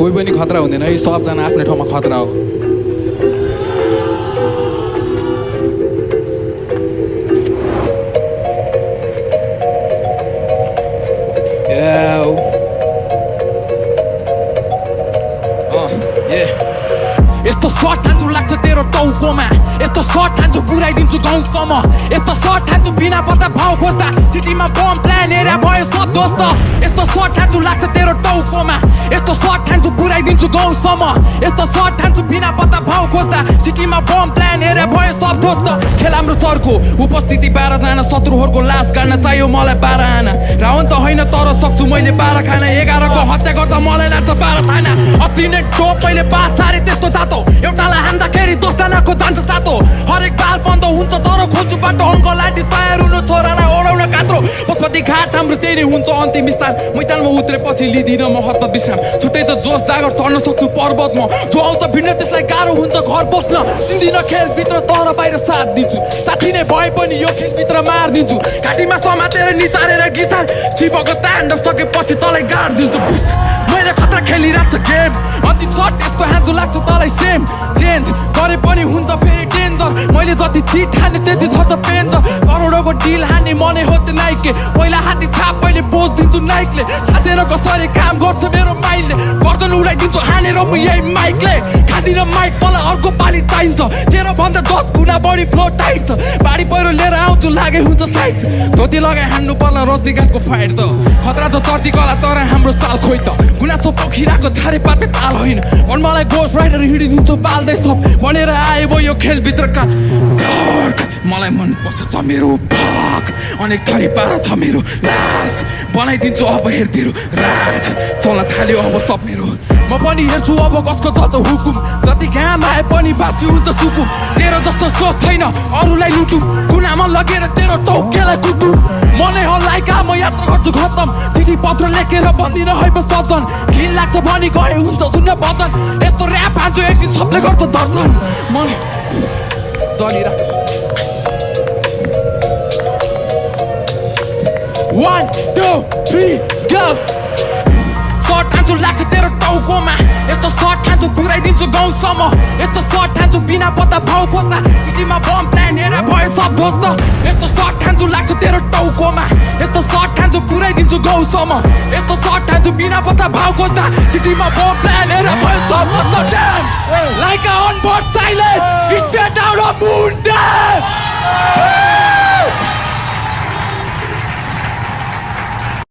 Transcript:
कोही पनि खतरा हुँदैन है, सबजना आफ्नै ठाउँमा खतरा हो। यस्तो सर्ट हान्छु लाग्छ तेरो टाउकोमा, यस्तो सर्ट हान्छु पुऱ्याइदिन्छु गाउँसम्म, यस्तो सर्ट हान्छु बिना पत्ता भाउ खोज्दा सिटीमा बम प्लान एरिया भयो सब दोस्त। यस्तो सर्ट हान्छु लाग्छ तेरो टाउकोमा, यस्तो सर्ट हान्छु पुऱ्याइदिन्छु गाउँसम्म, यस्तो सर्ट हान्छु बिना पत्ता भाउ खोज्दा सिटीमा बम प्लान एरिया भयो सब दोस्त। खेल हाम्रो सरको उपस्थिति 12 जना, शत्रुहरूको लास गाड्न चाहियो मलाई 12 आना। रावण त होइन तर सक्छु मैले 12 खाना, 11 को हत्या गर्दा मलाई लाग्छ 12 थाना। अति नै टोप मैले बास सारे त्यस्तो तातो, एउटालाई हान्दाखेरि 10 जनाको जान्छ सातो। हरेक बार बन्द हुन्छ तर खोज्छु बाटो, अङ्क लाठी तयार हुनु छोरालाई ओढाउन कात्रो। पशुपति घाट हाम्रो त्यही नै हुन्छ अन्तिम स्थान, मैदानमा उत्रेपछि लिदिन म हतपत विश्राम। छुट्टै त जोस जागर चढ्न सक्छु पर्वतमा, जो आउँछ भिड्न त्यसलाई गाह्रो हुन्छ घर बस्न। सिन्दिन खेलभित्र तर बाहिर साथ दिन्छु, साथी नै भए पनि यो खेलभित्र मारिदिन्छु। घाँटीमा समातेर निचारेर गिसार, शिवको ताण्डव सकेपछि तँलाई गाडिदिन्छु। मैले खतरा खेलिरहेको छ गेम, अन्तिम सर्ट यस्तो हान्छु लाग्छ तँलाई सेम। चेन्ज गरे पनि हुन्छ फेरि डेन्जर, मैले जति चिट हाने त्यति झर्छ पेन्जर। करोडको डिल हान्ने मनै हो त्यो नाइकले, पहिला हाती छाप मैले पोज दिन्छु नाइकले। थाचेर कसरी काम गर्छ मेरो माइलले, गर्दन उडाइदिन्छु हानेर म यही माइकले। खाँदिन माइक मलाई अर्को पाली चाहिन्छ, तेरो भन्दा 10 गुणा बढी फ्लो टाइट छ। बाढी पहिरो लिएर आउँछु लागे हुन्छ साइड, धोती लगाइ हान्नु पर्ला रजनीकान्तको फाइट त। खतरा त चर्ती कला तर हाम्रो साल खोइ त, गुनासो पोखिरहेको छारे पाते ताल होइन। भन् मलाई गोस्ट राइडर हिँडिदिन्छु बाल्दै सब भनेर आए भयो यो खेलभित्रका डार्क। मलाई मनपर्छ छ मेरो भाग, अनेक थरी पारा छ मेरो लास। बनाइदिन्छु अब हेर्दिरो राज, चल्न थाल्यो अब सब मेरो। म पनि हेर्छु अब कसको चल्छ हुकुम, जति घाम आए पनि बासी हुन्छ सुकुम। तेरो जस्तो सोच छैन अरूलाई लुटु, कुनामा लगेर तेरो टौकेलाई कुटु। मनै हो लाइका म यात्रा गर्छु खतम, चिठी पत्र लेखेर भन्दिन है म सजन। घिन लाग्छ भनी गए हुन्छ सुन्न वचन, यस्तो ऱ्याप हान्छु एक दिन सबले गर्छ दर्शन। मन चलिरहेको 1 2 3 go। सर्ट हान्छु लाग्छ तेरो टाउकोमा, यस्तो सर्ट हान्छु पुऱ्याइदिन्छु गाउँसम्म, यस्तो सर्ट हान्छु बिना पत्ता भाउ खोज्दा सिटीमा बम प्लान हेरेर भयो सब दोस्त। यस्तो सर्ट हान्छु लाग्छ तेरो टाउकोमा, यस्तो सर्ट हान्छु पुऱ्याइदिन्छु गाउँसम्म, यस्तो सर्ट हान्छु बिना पत्ता भाउ खोज्दा सिटीमा बम प्लान हेरेर भयो सब दोस्त। Like on board silent, straight out of moon.